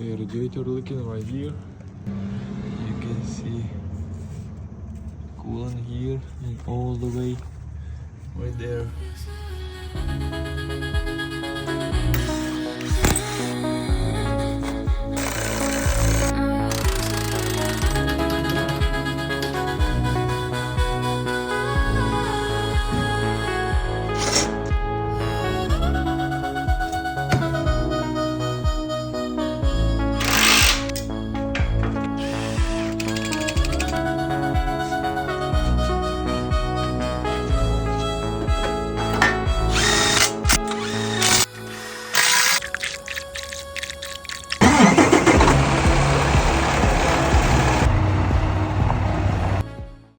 Okay, radiator looking right here. You can see coolant here and all the way right there.